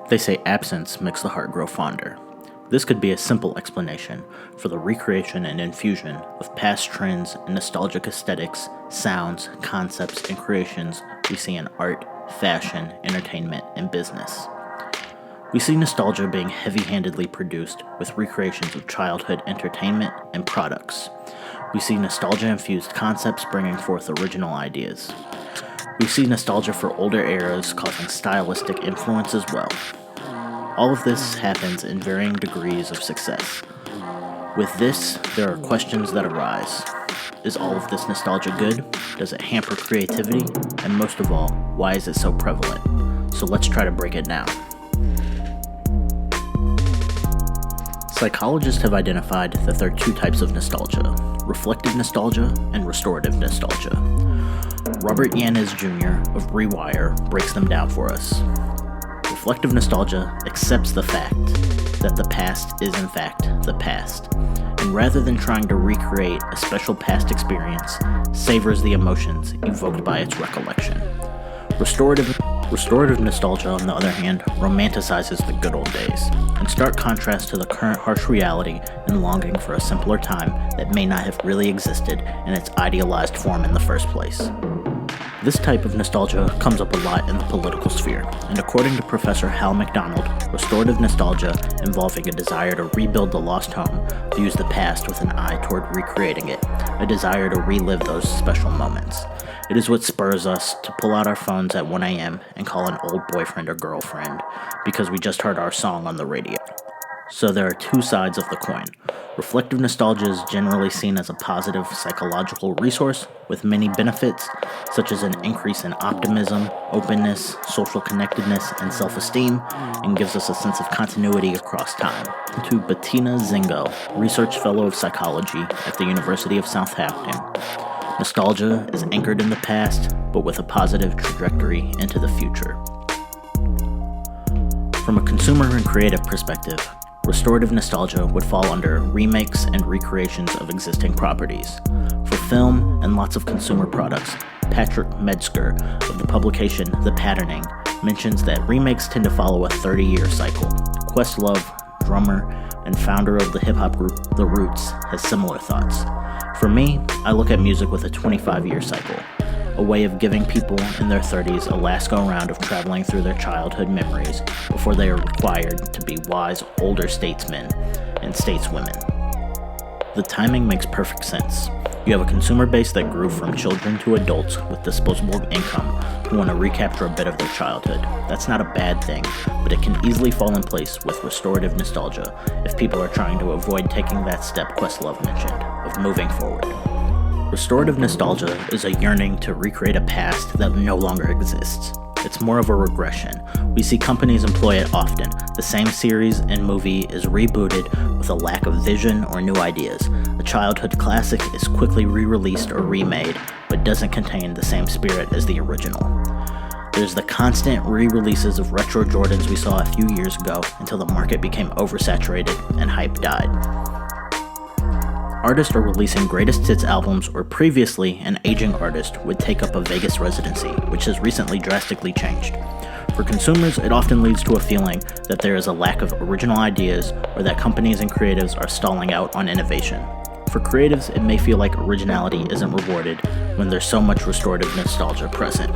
They say absence makes the heart grow fonder. This could be a simple explanation for the recreation and infusion of past trends and nostalgic aesthetics, sounds, concepts, and creations we see in art, fashion, entertainment, and business. We see nostalgia being heavy-handedly produced with recreations of childhood entertainment and products. We see nostalgia-infused concepts bringing forth original ideas. We see nostalgia for older eras causing stylistic influence as well. All of this happens in varying degrees of success. With this, there are questions that arise. Is all of this nostalgia good? Does it hamper creativity? And most of all, why is it so prevalent? So let's try to break it down. Psychologists have identified that there are two types of nostalgia: reflective nostalgia and restorative nostalgia. Robert Yanez Jr. of Rewire breaks them down for us. Reflective nostalgia accepts the fact that the past is in fact the past, and rather than trying to recreate a special past experience, savors the emotions evoked by its recollection. Restorative nostalgia, on the other hand, romanticizes the good old days, in stark contrast to the current harsh reality and longing for a simpler time that may not have really existed in its idealized form in the first place. This type of nostalgia comes up a lot in the political sphere, and according to Professor Hal McDonald, restorative nostalgia, involving a desire to rebuild the lost home, views the past with an eye toward recreating it, a desire to relive those special moments. It is what spurs us to pull out our phones at 1 a.m. and call an old boyfriend or girlfriend because we just heard our song on the radio. So there are two sides of the coin. Reflective nostalgia is generally seen as a positive psychological resource with many benefits, such as an increase in optimism, openness, social connectedness, and self-esteem, and gives us a sense of continuity across time. To Bettina Zingo, Research Fellow of Psychology at the University of Southampton, nostalgia is anchored in the past, but with a positive trajectory into the future. From a consumer and creative perspective, restorative nostalgia would fall under remakes and recreations of existing properties. For film and lots of consumer products, Patrick Metzger of the publication The Patterning mentions that remakes tend to follow a 30-year cycle. Questlove, drummer and founder of the hip-hop group The Roots, has similar thoughts. For me, I look at music with a 25-year cycle, a way of giving people in their 30s a last go-round of traveling through their childhood memories before they are required to be wise older statesmen and stateswomen. The timing makes perfect sense. You have a consumer base that grew from children to adults with disposable income who want to recapture a bit of their childhood. That's not a bad thing, but it can easily fall in place with restorative nostalgia if people are trying to avoid taking that step Questlove mentioned, of moving forward. Restorative nostalgia is a yearning to recreate a past that no longer exists. It's more of a regression. We see companies employ it often. The same series and movie is rebooted with a lack of vision or new ideas. A childhood classic is quickly re-released or remade, but doesn't contain the same spirit as the original. There's the constant re-releases of retro Jordans we saw a few years ago until the market became oversaturated and hype died. Artists are releasing greatest hits albums, or previously an aging artist would take up a Vegas residency, which has recently drastically changed. For consumers, it often leads to a feeling that there is a lack of original ideas or that companies and creatives are stalling out on innovation. For creatives, it may feel like originality isn't rewarded when there's so much restorative nostalgia present.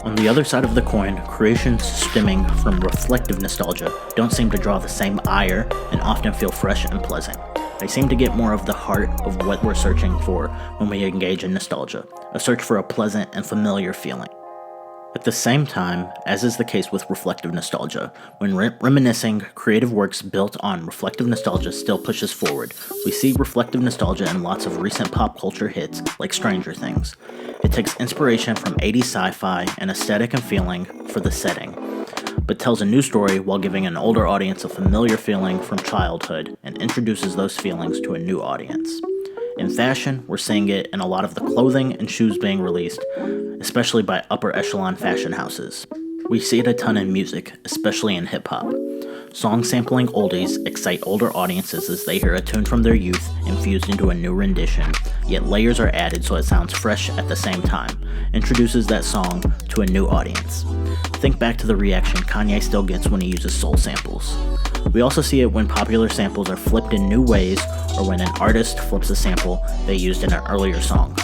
On the other side of the coin, creations stemming from reflective nostalgia don't seem to draw the same ire and often feel fresh and pleasant. They seem to get more of the heart of what we're searching for when we engage in nostalgia, a search for a pleasant and familiar feeling. At the same time, as is the case with reflective nostalgia, when reminiscing, creative works built on reflective nostalgia still pushes forward. We see reflective nostalgia in lots of recent pop culture hits like Stranger Things. It takes inspiration from 80s sci-fi and aesthetic and feeling for the setting, but tells a new story while giving an older audience a familiar feeling from childhood and introduces those feelings to a new audience. In fashion, we're seeing it in a lot of the clothing and shoes being released, especially by upper echelon fashion houses. We see it a ton in music, especially in hip-hop. Songs sampling oldies excite older audiences as they hear a tune from their youth infused into a new rendition, yet layers are added so it sounds fresh at the same time, introduces that song to a new audience. Think back to the reaction Kanye still gets when he uses soul samples. We also see it when popular samples are flipped in new ways or when an artist flips a sample they used in an earlier song.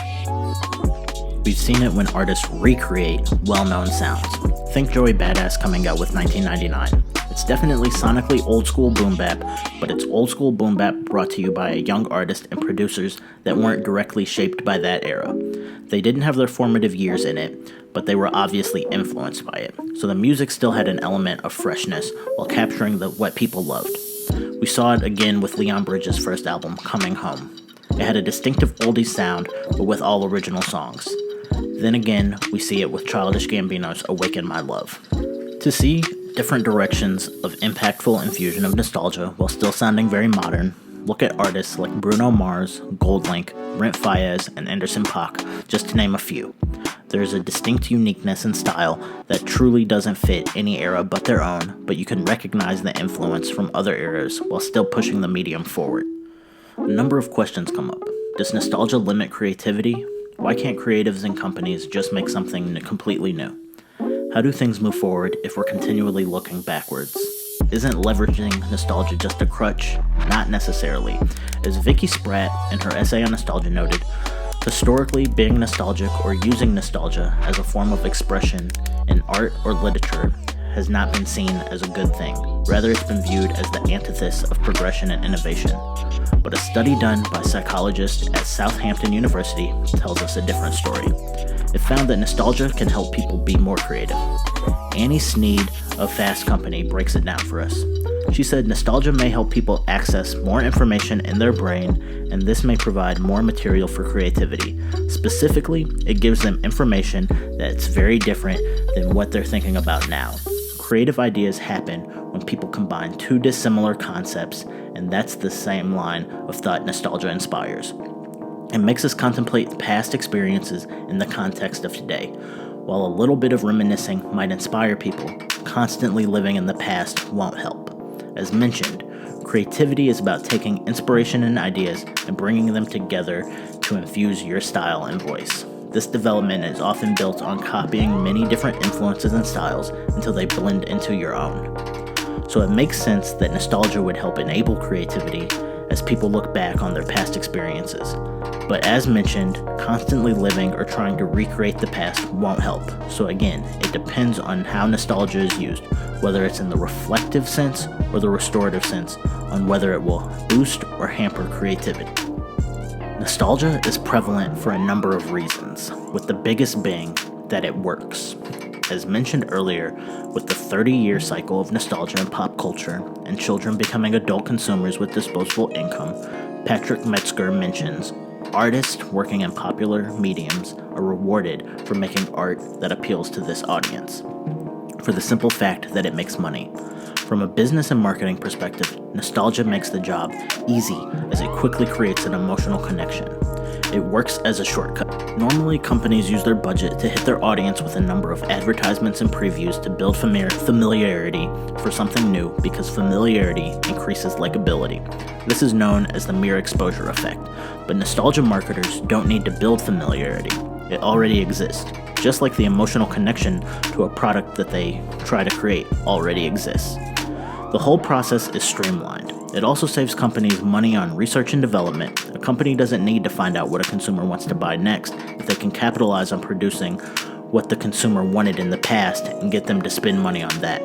We've seen it when artists recreate well-known sounds. Think Joey Badass coming out with 1999. It's definitely sonically old school boom bap, but it's old school boom bap brought to you by a young artist and producers that weren't directly shaped by that era. They didn't have their formative years in it, but they were obviously influenced by it. So the music still had an element of freshness while capturing what people loved. We saw it again with Leon Bridges' first album, Coming Home. It had a distinctive oldies sound, but with all original songs. Then again, we see it with Childish Gambino's Awaken My Love. To see different directions of impactful infusion of nostalgia while still sounding very modern, look at artists like Bruno Mars, Goldlink, Brent Faiyaz, and Anderson .Paak, just to name a few. There's a distinct uniqueness and style that truly doesn't fit any era but their own, but you can recognize the influence from other eras while still pushing the medium forward. A number of questions come up. Does nostalgia limit creativity? Why can't creatives and companies just make something completely new? How do things move forward if we're continually looking backwards? Isn't leveraging nostalgia just a crutch? Not necessarily. As Vicky Spratt in her essay on nostalgia noted, historically, being nostalgic or using nostalgia as a form of expression in art or literature has not been seen as a good thing. Rather, it's been viewed as the antithesis of progression and innovation. But a study done by psychologists at Southampton University tells us a different story. It found that nostalgia can help people be more creative. Annie Sneed of Fast Company breaks it down for us. She said nostalgia may help people access more information in their brain, and this may provide more material for creativity. Specifically, it gives them information that's very different than what they're thinking about now. Creative ideas happen when people combine two dissimilar concepts, and that's the same line of thought nostalgia inspires. It makes us contemplate past experiences in the context of today. While a little bit of reminiscing might inspire people, constantly living in the past won't help. As mentioned, creativity is about taking inspiration and ideas and bringing them together to infuse your style and voice. This development is often built on copying many different influences and styles until they blend into your own. So it makes sense that nostalgia would help enable creativity as people look back on their past experiences. But as mentioned, constantly living or trying to recreate the past won't help. So again, it depends on how nostalgia is used, whether it's in the reflective sense or the restorative sense, on whether it will boost or hamper creativity. Nostalgia is prevalent for a number of reasons, with the biggest being that it works. As mentioned earlier, with the 30-year cycle of nostalgia in pop culture and children becoming adult consumers with disposable income, Patrick Metzger mentions, artists working in popular mediums are rewarded for making art that appeals to this audience, for the simple fact that it makes money. From a business and marketing perspective, nostalgia makes the job easy as it quickly creates an emotional connection. It works as a shortcut. Normally, companies use their budget to hit their audience with a number of advertisements and previews to build familiarity for something new because familiarity increases likability. This is known as the mere exposure effect, but nostalgia marketers don't need to build familiarity. It already exists, just like the emotional connection to a product that they try to create already exists. The whole process is streamlined. It also saves companies money on research and development. A company doesn't need to find out what a consumer wants to buy next if they can capitalize on producing what the consumer wanted in the past and get them to spend money on that.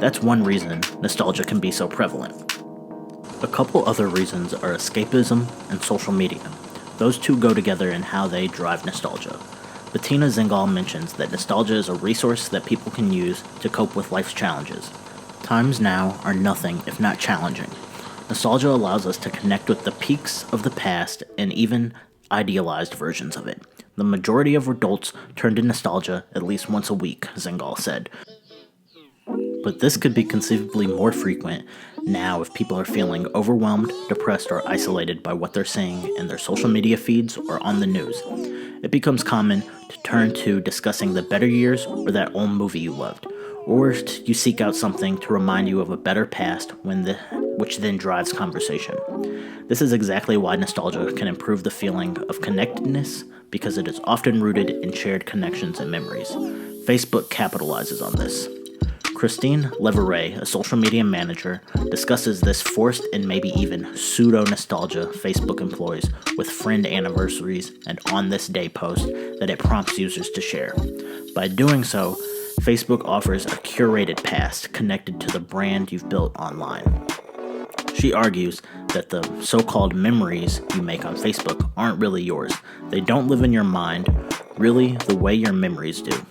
That's one reason nostalgia can be so prevalent. A couple other reasons are escapism and social media. Those two go together in how they drive nostalgia. Bettina Zingal mentions that nostalgia is a resource that people can use to cope with life's challenges. Times now are nothing if not challenging. Nostalgia allows us to connect with the peaks of the past and even idealized versions of it. The majority of adults turn to nostalgia at least once a week, Zingal said. But this could be conceivably more frequent now if people are feeling overwhelmed, depressed, or isolated by what they're seeing in their social media feeds or on the news. It becomes common to turn to discussing the better years or that old movie you loved, or you seek out something to remind you of a better past which then drives conversation. This is exactly why nostalgia can improve the feeling of connectedness because it is often rooted in shared connections and memories. Facebook capitalizes on this. Christine Leveray, a social media manager, discusses this forced and maybe even pseudo-nostalgia Facebook employs with friend anniversaries and on this day posts that it prompts users to share. By doing so, Facebook offers a curated past connected to the brand you've built online. She argues that the so-called memories you make on Facebook aren't really yours. They don't live in your mind, really the way your memories do.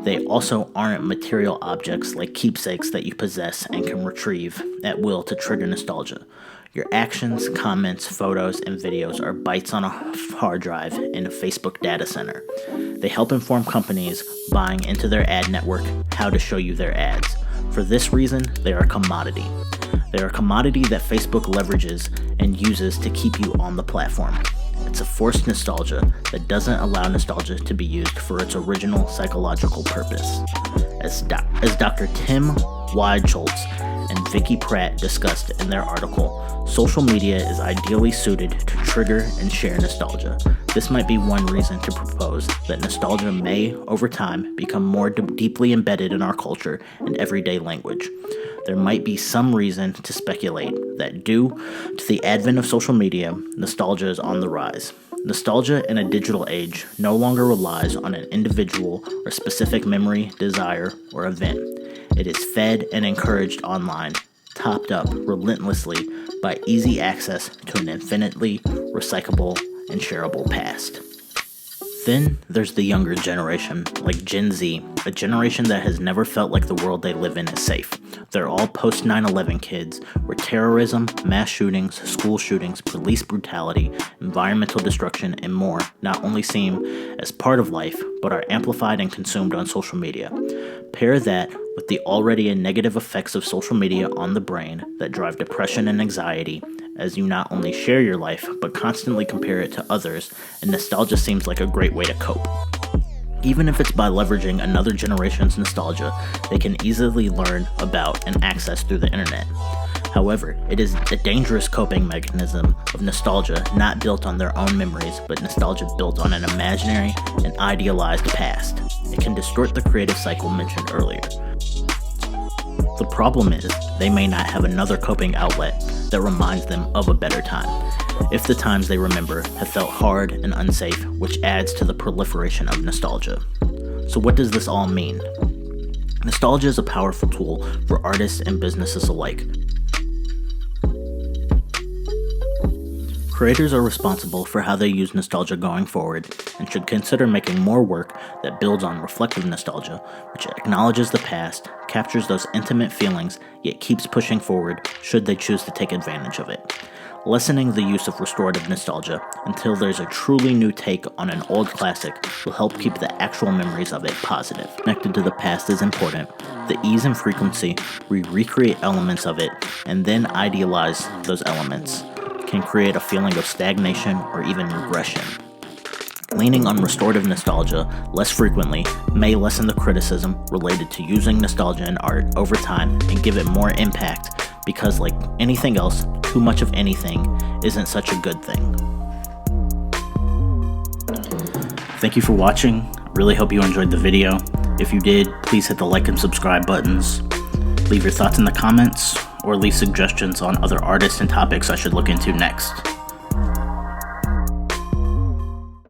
They also aren't material objects like keepsakes that you possess and can retrieve at will to trigger nostalgia. Your actions, comments, photos, and videos are bytes on a hard drive in a Facebook data center. They help inform companies buying into their ad network how to show you their ads. For this reason, they are a commodity. They are a commodity that Facebook leverages and uses to keep you on the platform. It's a forced nostalgia that doesn't allow nostalgia to be used for its original psychological purpose. As Dr. Tim Weidschultz and Vicky Pratt discussed in their article, social media is ideally suited to trigger and share nostalgia. This might be one reason to propose that nostalgia may, over time, become more deeply embedded in our culture and everyday language. There might be some reason to speculate that due to the advent of social media, nostalgia is on the rise. Nostalgia in a digital age no longer relies on an individual or specific memory, desire, or event. It is fed and encouraged online, topped up relentlessly by easy access to an infinitely recyclable and shareable past. Then there's the younger generation, like Gen Z, a generation that has never felt like the world they live in is safe. They're all post 9/11 kids, where terrorism, mass shootings, school shootings, police brutality, environmental destruction, and more not only seem as part of life, but are amplified and consumed on social media. Pair that with the already negative effects of social media on the brain that drive depression and anxiety, as you not only share your life, but constantly compare it to others, and nostalgia seems like a great way to cope. Even if it's by leveraging another generation's nostalgia, they can easily learn about and access through the internet. However, it is a dangerous coping mechanism of nostalgia not built on their own memories, but nostalgia built on an imaginary and idealized past. It can distort the creative cycle mentioned earlier. The problem is, they may not have another coping outlet that reminds them of a better time, if the times they remember have felt hard and unsafe, which adds to the proliferation of nostalgia. So what does this all mean? Nostalgia is a powerful tool for artists and businesses alike. Creators are responsible for how they use nostalgia going forward and should consider making more work that builds on reflective nostalgia, which acknowledges the past, captures those intimate feelings, yet keeps pushing forward should they choose to take advantage of it. Lessening the use of restorative nostalgia until there's a truly new take on an old classic will help keep the actual memories of it positive. Connected to the past is important. The ease and frequency we recreate elements of it and then idealize those elements can create a feeling of stagnation or even regression. Leaning on restorative nostalgia less frequently may lessen the criticism related to using nostalgia in art over time and give it more impact, because like anything else, too much of anything isn't such a good thing. Thank you for watching. Really hope you enjoyed the video. If you did, please hit the like and subscribe buttons. Leave your thoughts in the comments, or leave suggestions on other artists and topics I should look into next.